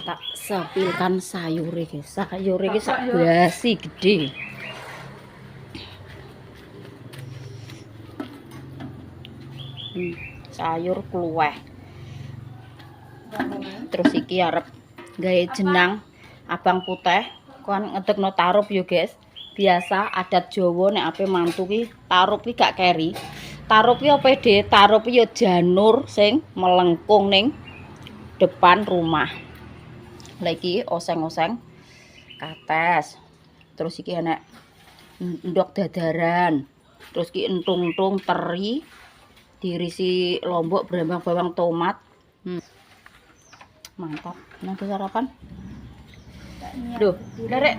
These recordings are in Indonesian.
Tak sepilkan sayur iki. Sayur iki sak basi gede. Sayur kluweh. Terus iki arep gawe jenang abang putih. Kon ngedekno tarup yo, guys. Biasa adat Jawa nek ape mantu ki tarup ki gak keri. Tarup ki opede, tarup yo janur sing melengkung ning depan rumah. Lagi oseng-oseng kates. Terus iki enek endok dadaran. Terus iki entung-entung teri diirisi lombok, bawang tomat. Mantap. Nanti sarapan. Duh, derek.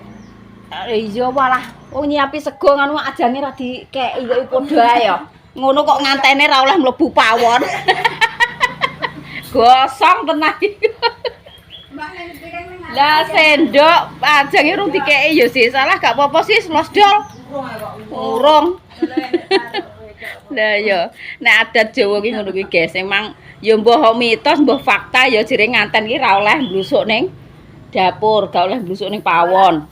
Iya walah, wong nyiapi sego ngono ajane ra dikeki kok padha ae ya. Ngono kok ngantene ra oleh mlebu pawon. Gosong tenan iki. Lah sendok ajange urung dikeki ya sih, salah gak apa-apa sih losdol. Urung. Lah ya, nek adat Jawa ki ngono kuwi guys, emang ya mbah mitos, mbah fakta ya jere nganten ki ra oleh mblusuk ning dapur, gak oleh mblusuk ning pawon.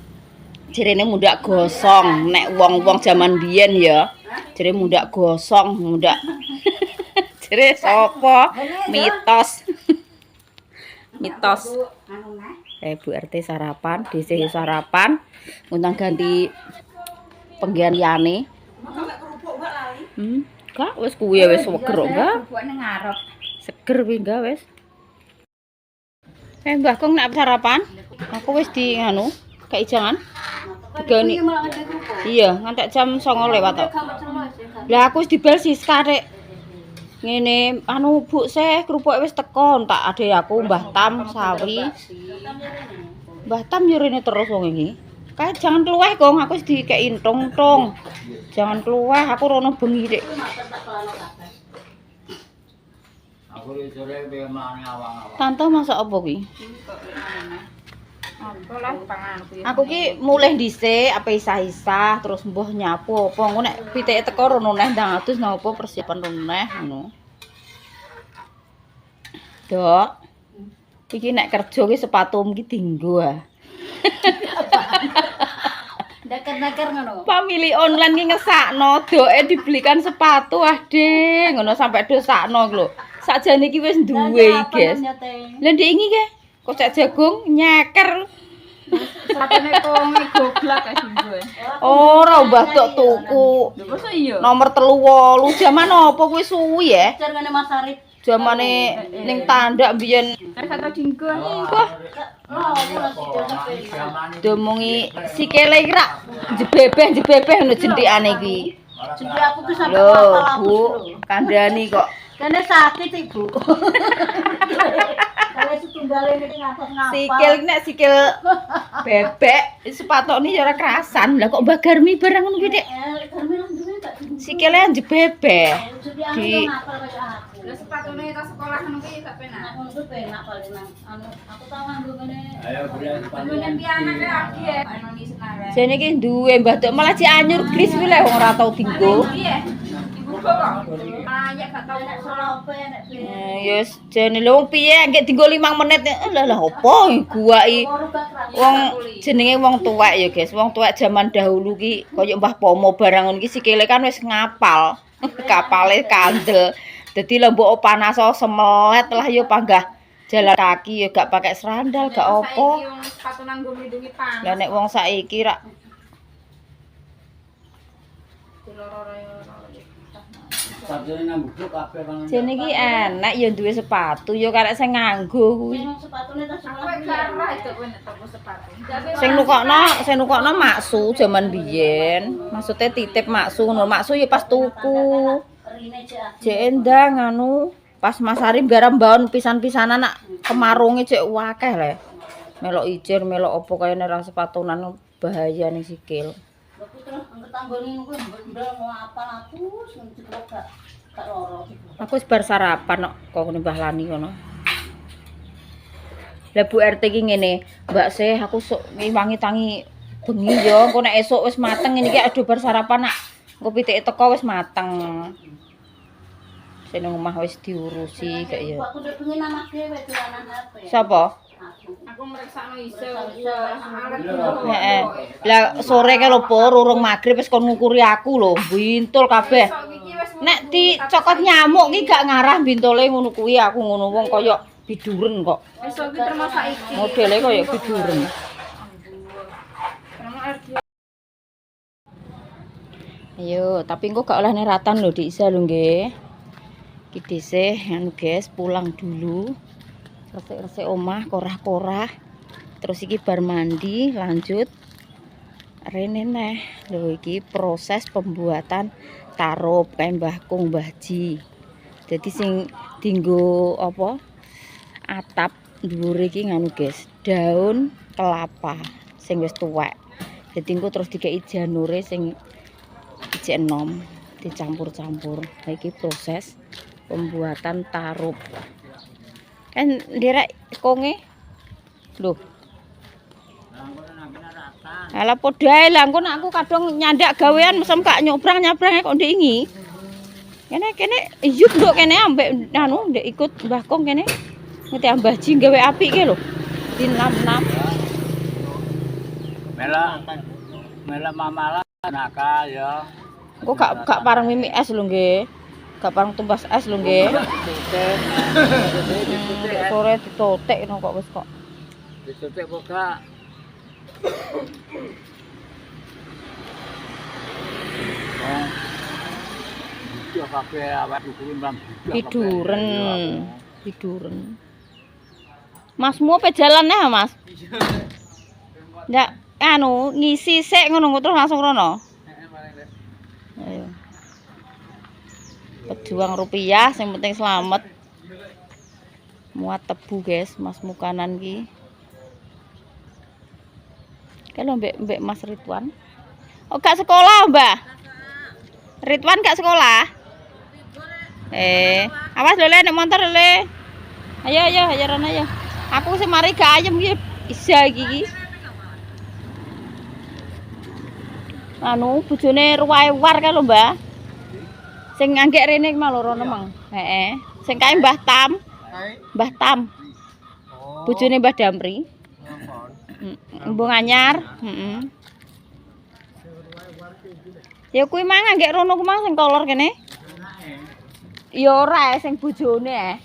Jerene mundak gosong, nek wong-wong jaman biyen ya. Jere mundak gosong, mundak. Jere sapa? Mitos. Mitos. Bu RT sarapan, DC sarapan, ngundang ganti penggian liyane. Kak wis kuwi wis seger enggak? Seger kuwi enggak wis. Mbah Kong nek sarapan, aku wis di anu, kei jangan. Digani. Iya, ngantek jam 09.00 lewat tok. Lah aku wis dibel Siska rek. Ngene, anu Bu seh kerupuk wis teko, tak ade aku Mbah Tam Sawi. Mbah Tam yo rene terus wong iki. Kae jangan keluweh Kong, aku wis dikeki entung-tung. Jangan keluweh, aku rono bengi rek. Aku sore mlane awang-awang. Tante masak apa kuwi? Aku ki mulih dhisik apa isah-isah terus mbuh nyapu apa engko nek pitike teko rono neh ndang adus napa persiapan rono neh ngono. Dok. Iki nek kerja ki sepatumu ki dienggo ah. Daker-daker ngono. Pamili online ki ngesakno doke dibelikan sepatu ah Ding ngono sampai dosakno lho. Sakjane iki wis duwe guys. Lah ndek iki ke kocek jagung nyeker. Satene kong goblak ae dinggo. Ora mbah tok tuku. Lho masa iya? Nomor 38 jaman apa kuwi suwi ya? Jarane Mas Arif. Jamane ning tandak mbiyen. Kata dinggo wah. Domongi sikile iki rak jebebeh ngono jentikane iki. Jentik aku ki sampe apa Bu, kandhani kok. Kene sakit Ibu. Sikil nek sikil bebek sepatokne ya ora kerasan. Lah kok Mbak Garmi barang ngono kuwi, Dik? Sikile jebebek. Di lah sepatune tas sekolah ngono kuwi gak penak. Ngono kuwi penak paling anu aku tau nganggo ngene. Ayo bulan pianak lagi ya. Jane iki duwe Mbah Dok malah ci anyur gris kuwi lek wong ora tau dinggo. Yes, jane lho piye engke dienggo 5 menit. Lah opo guwaki wong jenenge wong tuwek ya guys. Wong tuwek zaman dahulu ki kaya Mbah Pomo barang ngono ki sikile kan wis ngapal. Kapale kandel. Dadi lho mbok panas semelet lah ya panggah jalan kaki ya gak pakai serandal gak opo. Lah nek wong saiki rak jene iki enak ya duwe sepatu ya karek sing nganggo kuwi. Sepatune tas Sing nukokno maksu jaman biyen. Maksude titip maksu ngono. Maksu ya pas tuku. Jek endang anu pas Mas Arif garam baon pisan-pisanan nak kemarunge cek akeh le. Melok ijir, melok apa kaya nek sepatunan bahaya ning sikil. Aku wis bar sarapan kok Mbah Lani ngono. Lah Bu RT ki ngene, Mbak Seh aku sok wangi tangi bengi yo, engko nek esuk wis mateng ngene iki aduh bar sarapan nak. Engko pitike teko wis mateng. Sing nang omah wis diurusi kaya ya. Aku ndek bengi nang dhewe dolanan HP. Sapa? Aku. Heeh. Lah sore ke lho Po, urung magrib wis kon ngukuri aku lho, bintul kabeh. Nek dicokot nyamuk ki gak ngarah bintole ngono kuwi aku ngono wong kaya biduren kok. Besok iki termasuk iki. Modele kaya biduren. Ayo, tapi engko gak oleh neratan lho Dik Isa lho nggih. Iki dhisik anu guys, pulang dulu. Resik-resik omah, korah-korah. Terus iki bar mandi, lanjut rene neh. Lho iki proses pembuatan tarup kae Mbah Kung Mbah Ji. Jadi sing dinggo apa? Atap dhuwure iki nganu guys, daun kelapa sing wis tuwek. Jadi engko terus dikei janure sing ijek enom dicampur-campur. Nah, iki proses pembuatan tarup. Kan nderek konge. Lho. Ala podha ae lah engko aku kadang nyandak gawean mesem gak nyobrang-nyabrang kok ndek iki. Kene iyut nduk kene ambek anu ndek ikut Mbah Kong kene. Ngerti Mbah Ji gawe apik ki lho. Dinam-nam. Mela mamala nakal ya. Engko gak pareng mimi es lho nggih. Gak pareng tumbas es lho nggih. Sore ditotek no kok wis kok. Ditutik kok gak. Iya kabeh awak dukure mbang biduren. Masmu apa jalan ya, Mas? Ndak anu ngisi sik ngono terus langsung rono. Ayo. Pejuang rupiah, yang penting selamat. Muat tebu guys, Mas Mukanan ki. Kalau mbek Mas Ridwan. Oh gak sekolah Mbah. Ridwan gak sekolah. Awas lho nek motor le. Ayo rono ayo. Aku sing mari gak ayem iki isa iki. Anu bojone ruwai-war kae lho Mbah. Sing nganggek rene malah rono mang. Heeh. Sing kae Mbah Tam. Mbah Tam. Bojone Mbah Damri. Embung anyar, heeh. Ya kuwi mang nganggek rono ku mang sing kolor kene. Ya ora sing bojone.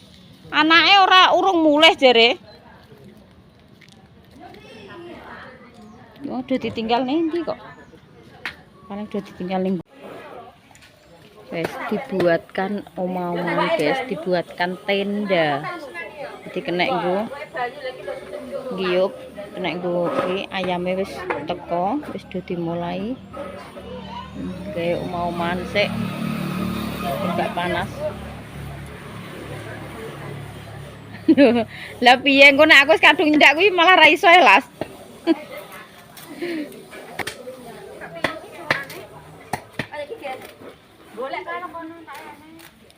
Anake ora urung mulih jare. Yo udah ditinggal ning ndi kok. Paling udah ditinggal ning. Guys, dibuatkan omah-omah guys, dibuatkan tenda. Jadi kena nggo ngiyup, kena nggo iki ayame wis teko, wis do dimulai. Kayak omah-omahan sik. Enggak panas. Lah piye engko nek aku wis kadung nyendak kuwi malah ra iso elas.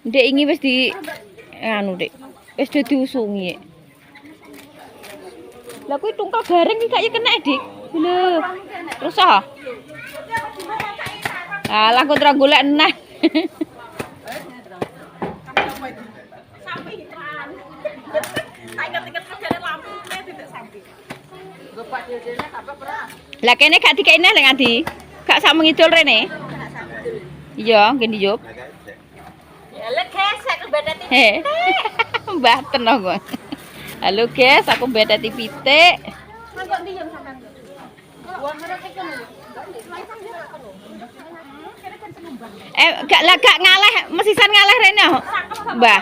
Dek ini wis di anu Dek. Wis do diusungi. Lah kuwi tungkal bareng iki gak ya kena Dik. Lho. Terus ah. Lah aku terus golek neh. Lah kene gak dikene lek Adi. Gak sak mengidul rene. Iya, nggih ndiyup. Ya lek gesek bedati pitik. Mbah teno kok. Halo guys, aku bedati pitik. Kok ndiyum sampean. Wong ngerti kono. Gak ngaleh, mesisan ngaleh rene, Mbah.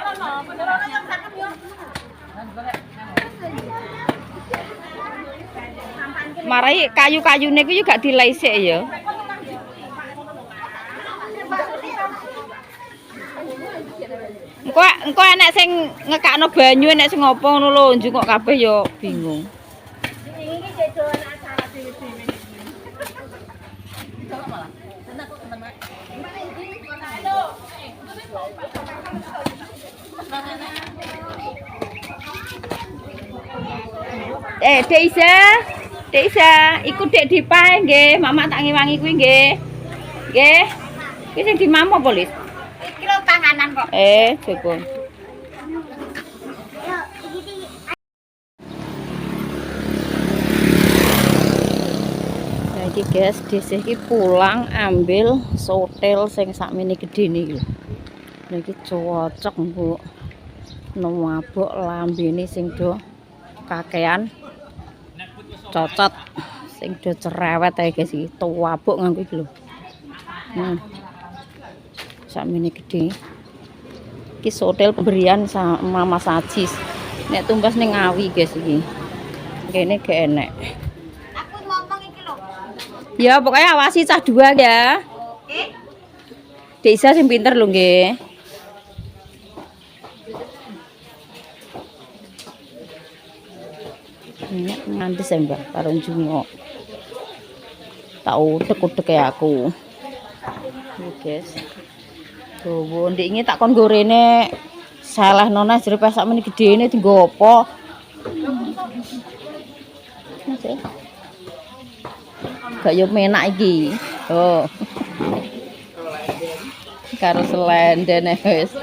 Marai kayu-kayune ku juga dilaisik ya. Engko enek sing ngekakno banyu, enek sing ngopo ngono lho, njungok kabeh ya bingung. Iki jedoan acara dhewe-dhewe. Dek Isa, ikut Dek Dipa nggih, Mama tak ngewangi kuwi nggih. Nggih. Iki sing dimampu polis. Iki lho panganan kok. Coba. Iki guys, dhisik iki pulang ambil sotel sing sakmene gedene iki lho. Niki cocok mbok nuwabok lambene sing do kakean cocot sing do cerewet ae guys iki tuwabok nganggo iki lho. Sakmene gede. Iki sotel pemberian sama Mama Sajis. Nek tumbas ning Ngawi guys iki. Kene gak enek. Aku ngomong iki lho. Ya pokoknya awasi cah dua ya. Dek Isa sing pinter lho nggih. Minyak nganti sembah karo jungo. Tak utek-utek ya aku. Iki guys. Dawa ndek iki tak kon gorene salah nona jero pas sakmene gedene dienggo apa? Gak yo menak iki. Oh. Karo selenden wis.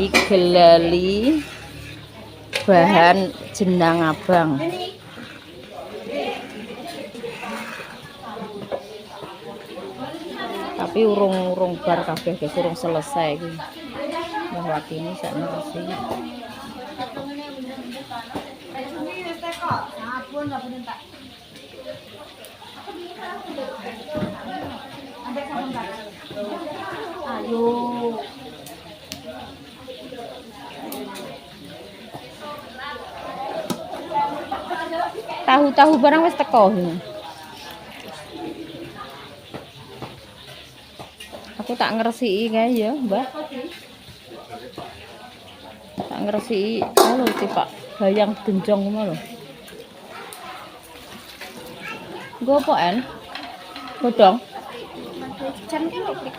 Iki gelali bahan jenang abang. Tapi urung bar kabeh guys, urung selesai iki. Bahwa kini sak nasi. Ayo. Tahu-tahu barang wis teko. Aku tak ngresiki kae ya, Mbah. Tak ngresiki lho Pak bayang genjong ngono lho. Nggo apa en? Godhong. Jan ki lho klik.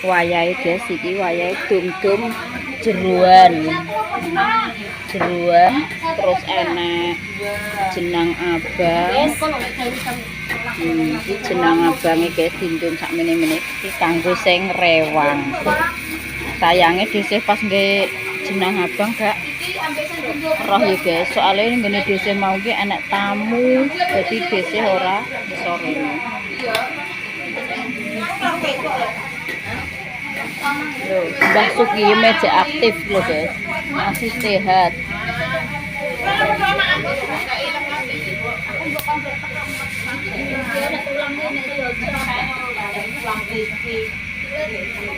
Wayahe guys iki wayahe dum-dum jeruan. Jeruan terus enek jenang abang. Iki jenang abang iki guys dindum sak meneh-meneh iki kanggo sing rewang. Sayange dhisik pas nggih jenang abang gak roh ya guys, soalnya ngene dhisik mau ki enek tamu jadi dhisik ora iso rene. Loh, Mbah Suki meja aktif loh guys, masih sehat.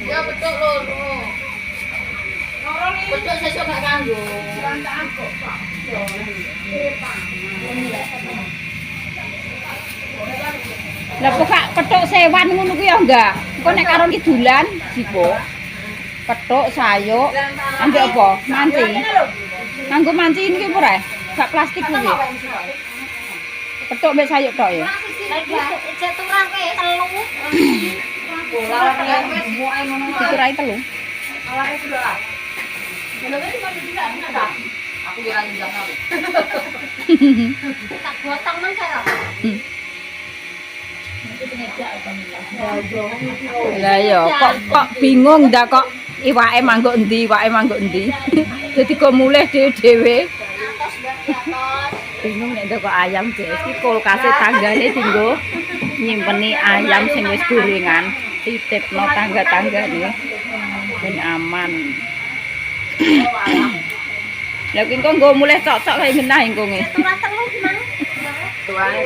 Ya betul lho. Betul sesuk gak kanggo. Lah kok kethuk sewan ngono ku ya enggak. Engko nek karo kidulan jipo. Kethuk sayuk ambek apa? Manci. Nganggo manci niki apa ora? Gak plastik kuwi. Kethuk mbek sayuk tok ya. Cek turang ke telu. Dikurai telu. Aku kira njang aku. Tak gotong nang karo. Lah ya kok bingung ndak kok iwake manggo endi. Dadi kok mulih dhewe-dhewe. Bingung nek kok ayam guys, iki kulkase tanggane dienggo nyimpeni ayam sing wis gorengan, titipno tangga-tanggane ben aman. Lah ki engko nggo mulih cocok kaya genah engko nge. Turang telu gimana? Tuane.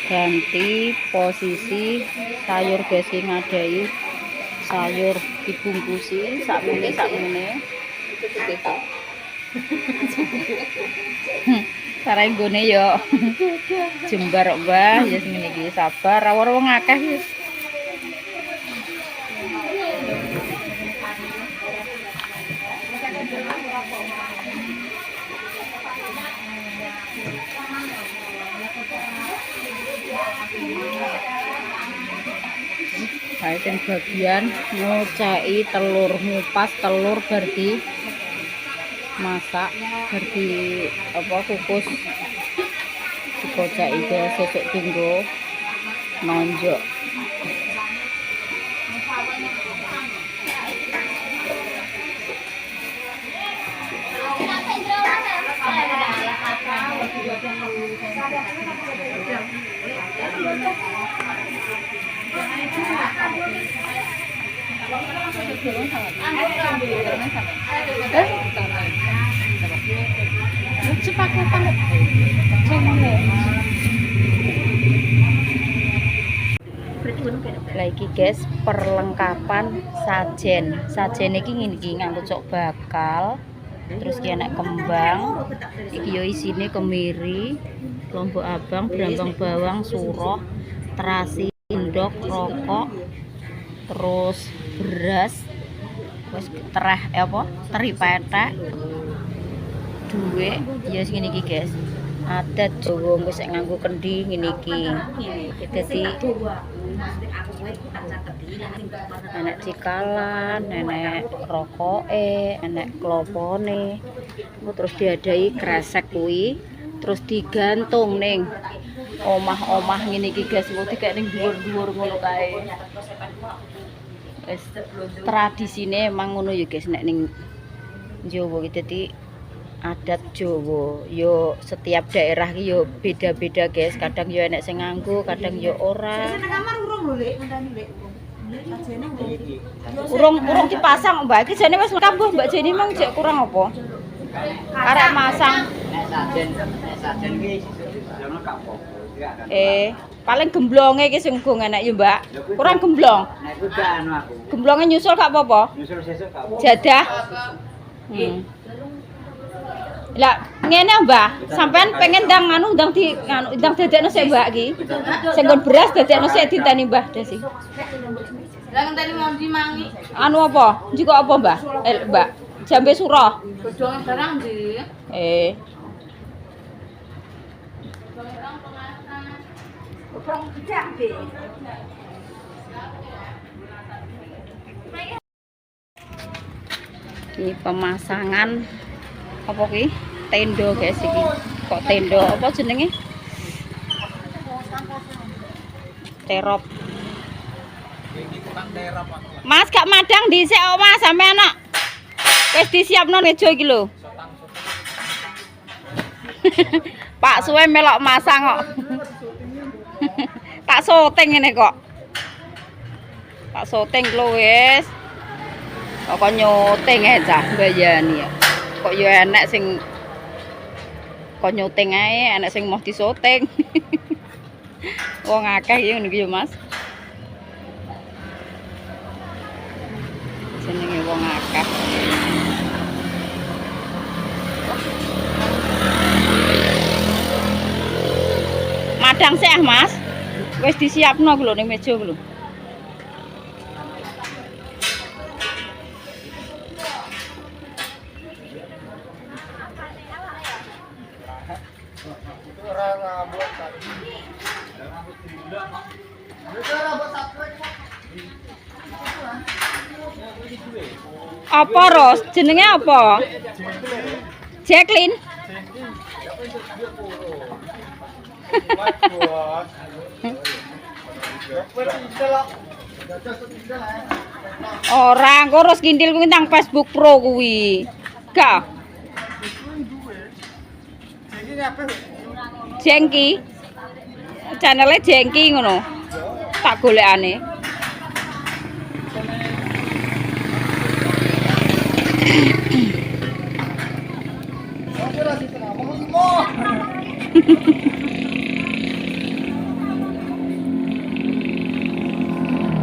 Ganti posisi sayur guys iki ngadai sayur dibungkusi sakmene cara nggone yo jembar Mbah ya sing ngene iki sabar ora wong akeh wis. Kae sing bagian ngoceki telur, ngupas telur berarti masak berarti apa kukus dikoceki guys sesuk dinggo nonjok. Lagi guys perlengkapan sajen. Sajen iki ngene iki nganggo cok bakal. Terus ki enek kembang. Iki yo isine kemiri, lombok abang, brambang bawang, suroh, terasi, indok, rokok, terus beras, wis tereh apa? Teri petek. Duwe ya sing ngene iki guys. Adat Jawa wis nganggo kendi ngene iki. Dadi enek cikalan, enek rokoke, enek klopone. Terus diadai kresek kuwi, terus digantung ning omah-omah ngene iki guys. Kok dikek ning dhuwur-dhuwur ngono kae. Wis tradisine emang ngono ya guys nek ning Jawa iki. Dadi adat Jawa yo setiap daerah ki yo beda-beda guys. Kadang yo enek sing nganggo, kadang yo ora. Urung dipasang Mbak. Iki jane wis lengkap Mbak. Jane mang jek kurang apa? Arek masang. Paling gemblonge iki sing go enek yo Mbak. Kurang gemblong. Gemblonge nyusul gak apa-apa. Nyusul sesuk gak apa-apa. Jadah. Lah ngene Mbah, sampean pengen ndang anu ndang dadekno sik Mbak iki. Sing nggon beras dadekno sik ditani Mbah Desi. Lah ngenteni mau dimangi. Anu apa? Njiko apa Mbah? Mbak, jambe surah. Godhonge barang ndi? Ini pemasangan apa ki? Tenda guys iki. Kok tenda apa jenenge? Terop. Mas gak madang dhisik kok Mas sampean kok. Wis disiapno meja iki lho. Pak suwe melok masang kok. Tak syuting ngene kok. Tak syuting lho wis. Kok nyuting ae cah mbayani ya. Kok yo enek sing kok nyuting ae, enek sing mau disyuting. Wong akeh ya ngene iki yo Mas. Jenenge wong akeh. Madang sih Mas. Wis disiapno lho ning meja lho. Apa Ros? Jenenge apa? Jacqueline. Ora, engko Ros Kintil kuwi nang Facebook Pro kuwi. Gak. Jengki. Channelnya Jengki ngono. Tak golekane.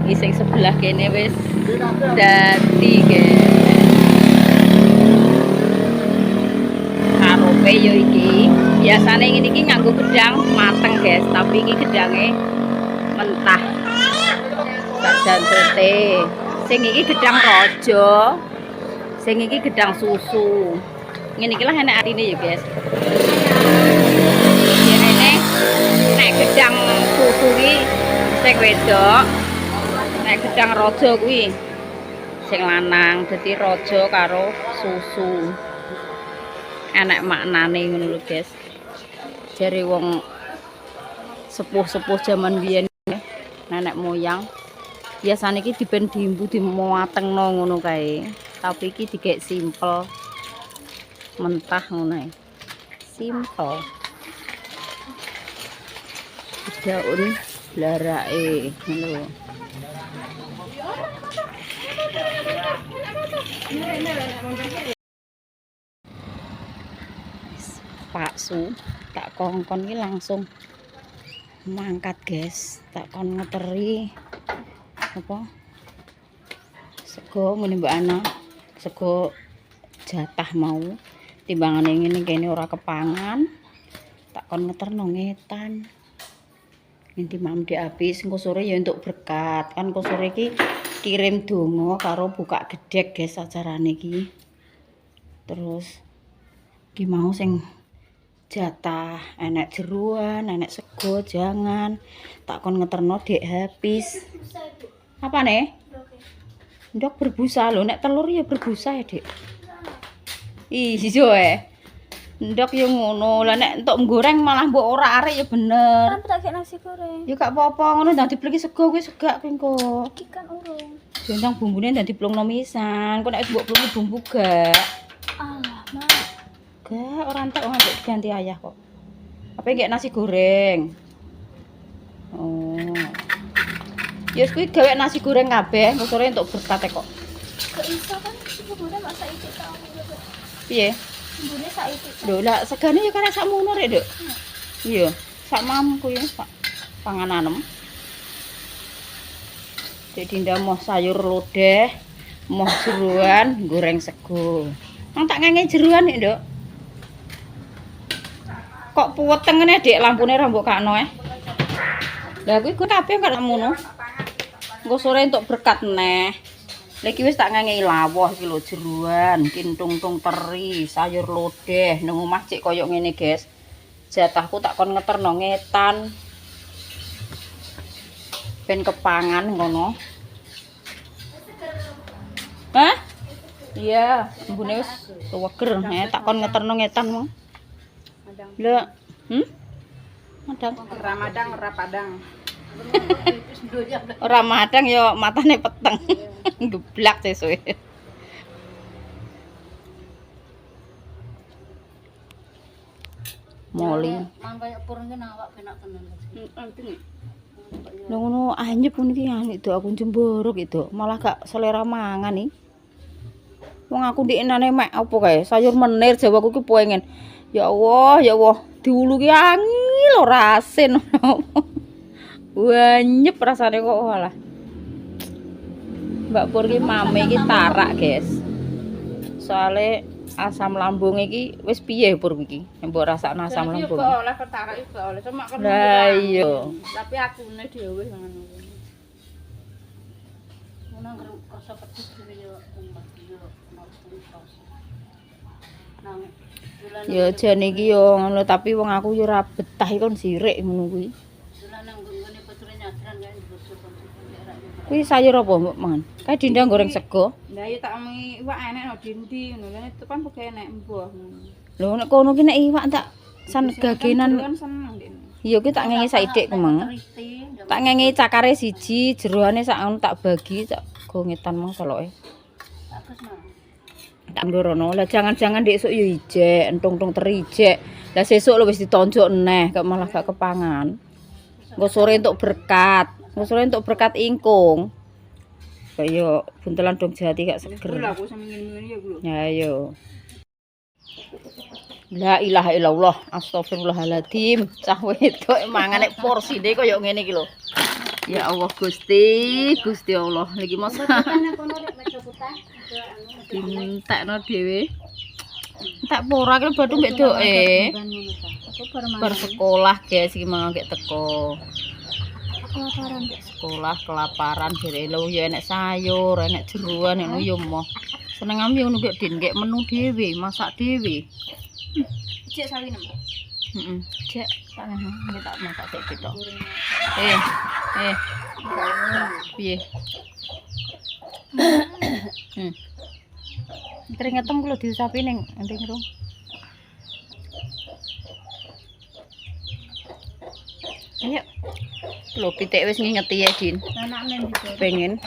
Iki sing sebelah kene wis dadi guys. Karope yo iki. Biasane ngene iki nganggo gedang mateng guys, tapi iki gedange mentah. Gak tete. Sing iki gedang rojo. Sing iki gedang susu. Ngene iki lah enak arine ya guys. Ini nek gedang susu iki sing wedok Nek gedang raja kuwi sing lanang, dadi raja karo susu. Enek maknane ngono lho, guys. Jare wong sepuh-sepuh zaman biyen nenek moyang biasane iki diben diimbu dimuatengno ngono kae. Tapi iki dikek simpel. Mentah ngono ae. Simpel. Daun blarake ngono lho. Pak Su tak kongkon iki langsung mangkat, guys. Tak kon ngeteri apa sego ngene Mbak Ana, sego jatah mau timbangane ngene kene ora kepangan. Tak kon ngeterno ngetan. Nanti mam habis engko sore ya untuk berkat. Kan engko sore iki kirim donga karo buka gedhek, guys, acarane iki. Terus iki mau sing jatah enek jeruan, enek sego, jangan tak kon ngeterno dek habis. Apa nih? Ndok berbusa lho, nek telur ya berbusa ya, Dik. Iya ndok ya ngono. Lah nek entuk goreng malah mbok ora arek ya bener. Kan tak nasi goreng. Ya gak apa-apa ngono ndang dipleki sego kuwi segak kuwi engko. Iki kan urung. Jendang bumbune ndang diplungno misan. Kok nek mbok plungi bumbu gak. Alah, Mak. Gak, orang tak ngambil ganti ayah kok. Apa nggak nasi goreng? Oh. Ya kuwi gawe nasi goreng kabeh, engko sore entuk berkat kok. Gak iso kan bumbunya mak saiki tak. Piye? Bumbunya saiki. Lho, lah segane ya karek sakmono rek, Nduk. Iya, sak mamku ya, sak pangananem. Jadi ndak mau sayur lodeh, mau jeruan, goreng sego. Nang tak ngenge jeruan nek, Nduk. Kok puweteng ngene, Dik, lampune ra mbok kakno Lah kuwi kabeh kok ngono. Engko sore entuk berkat neh. Lah iki wis tak ngangei lawuh iki lho jeruan, kintung-tung teri, sayur lodeh. Nang omah cek koyo ngene, guys. Jatahku tak kon ngeterno ngetan. Ben kepangan ngono. Hah? Iya, mbune wis weger, tak kon ngeterno ngetan mong. Lah, madang. Ramadang ora padang. Ora madang ya matane peteng. Geblak sesuwe. Moli. Mang kaya purun ki awak penak tenan. Lha ngono anyep ngono iki anik do aku jemborok itu. Malah gak selera mangan iki. Wong aku ndekne mek apa kae sayur menir Jawaku ki pengen. Ya Allah, diulu ki angel ora asin. Wanyep rasane kok walah. Mbak Pur ki mame iki tarak, guys. Soale asam lambung iki wis piye Pur iki? Mbok rasakno asam lambung. Kok oleh ketarak iku oleh semak kan. Lah iya. Tapi akune dhewe ngono. Ngono kerasa pedes dhewe yo nang Ya jane iki yo ngono tapi wong aku yo ora betah iki kon sirik ngono kuwi. Kuwi sayur apa mbok mangan? Kae dindang goreng sego. Lah ya tak omongi iwak enek no dindi ngono. Lah itu kan pokoke enek mbuh ngono. Lho nek kono ki nek iwak tak san gagenan. Kan seneng dene. Iya ki tak ngenge saidik ku mang. Tak ngenge cakare siji, jeroane sak ngono tak bagi tak go ngetan mang seloke. Bagus mah. Tak ndorono. Lah jangan-jangan ndek esuk yo ijek, entung-tung teri ijek. Lah sesuk lho wis ditonjok neh, kok malah gak kepangan. Engko sore entuk berkat. Engko sore entuk berkat ingkung. Kaya buntelan dong jati gak seger. Lha aku sampe ngene ya ku lho. Ya ayo. La ilaha illallah, astagfirullahaladzim. Cah wedok mangan nek porsine koyo ngene iki lho. Ya Allah Gusti, Gusti Allah. Niki mos dintekno dhewe. Tak ora ki badhe mbek doke. Bar sekolah guys iki mangke teko. Kelaparan. Sekolah kelaparan jare lho ya enek sayur, enek jeruan ngono ya moh. Seneng ambi ngono gek Din, gek menu dhewe, masak dhewe. Cek sawi nem. Heeh. Cek, tak ngono, iki tak masak sik gitu. Piye? Keringetem kulo diusapi ning ending rum. Ayo. Lho pitik wis ngingeti ya, Din. Pengen.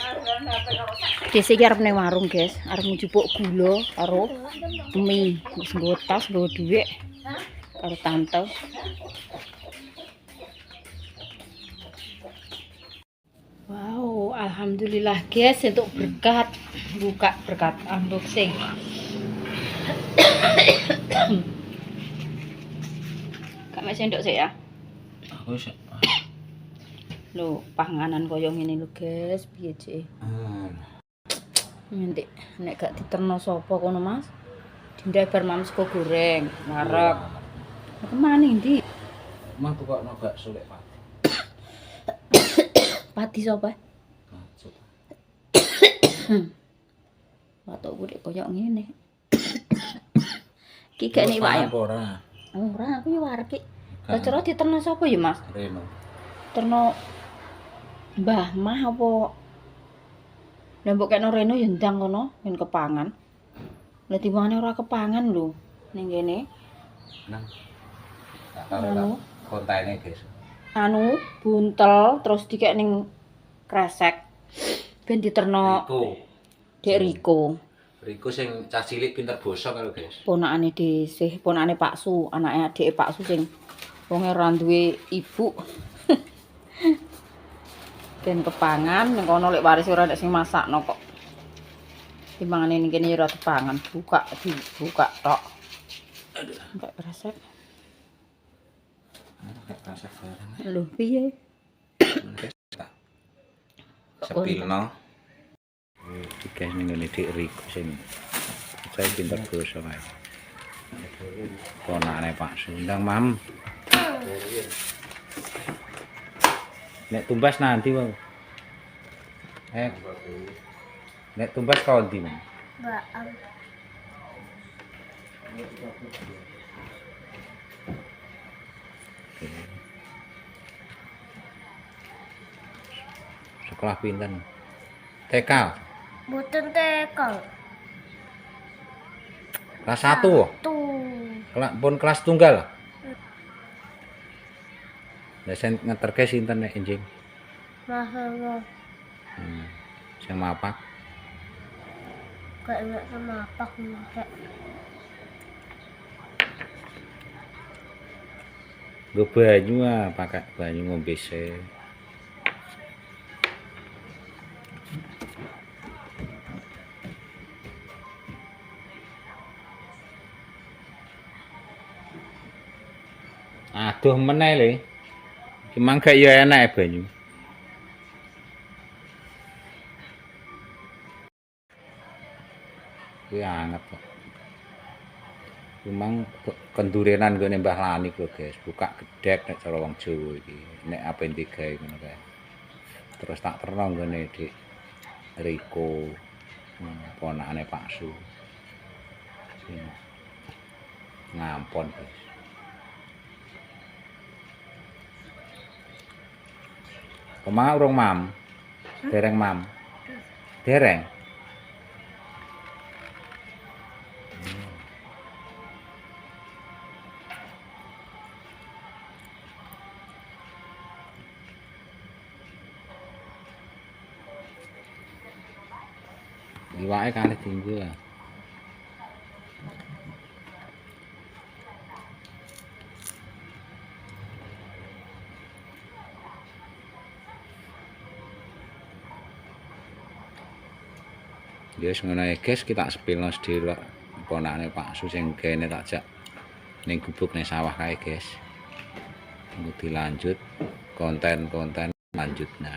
Dese iki arep ning warung, guys. Arep njupuk gula karo mie. Wis nggo tas, nggo dhuwit. Karo tante. Wow, alhamdulillah guys untuk berkat buka berkat unboxing. Kak Mas sendok sih ya. Aku sih. Lho, panganan koyo ngene lho guys, piye cek? Nanti nek gak diterno sapa kono Mas? Dinda bar mam sego goreng, wareg. Kemana ndi? Mah tukokno bakso lek Pak. Pati sapa? Bakso. Watuk ku dek koyo ngene. Ki gak nek wae. Ora. Ora, aku yo wareg ki. Lah cara diterno sapa ya Mas? Reno. Terno Mbah Mah apa? Lah mbok kene reno ya ndang kono yen kepangan. Lah timbangane ora kepangan lho ning kene. Nang. Anu, Kontaine, guys. anu buntel terus dikek ning kresek. Ben diterno Riko. Dek Riko. Riko sing cah cilik pinter basa karo, guys. Ponakane dhisih, ponakane Pak Su, anake adike Pak Su sing wong ora duwe ibu. Ben kepangan ning kono lek waris ora nek sing masakno kok. Timbangane ning kene ora kepangan, dibuka tok. Aduh, Sampai kresek. kayak rasa barang. Lho piye? Sepilno. Iki ning ngene Dik Riko sing saya pinter basa kae. Ponakane Pak Sundang, Mam. Nek tumbas nanti, Bang. Nek tumbas kau ndi, Mam? Sekolah pinten? TK. Boten tekal. Kelas 1. Pun kelas tunggal. Lah sen ngeterke sinten nek enjing? Mahal Sing mapak. kayak enggak sama apa kayak Nggo banyu pakai banyu ngombe se. Aduh meneh le. Ki mangga ya enak banyu. Kuwi anget kok. Memang kendurenan gone Mbah Lani kok, guys. Buka gedhek nek cara wong Jawa iki. Nek apa digawe ngono kae. Terus tak terno gone Dik Riko. Ponakane Pak Su. Ngampon, guys. Kemang urung mam. Dereng mam. Dereng. Iwake kalih dienggo ya. Ya wis ngono ae guys, kita sepilno sedherek ponakane Pak Su sing kene tak jak ning gubuk ning sawah kae guys. Tunggu dilanjut konten-konten lanjutnya.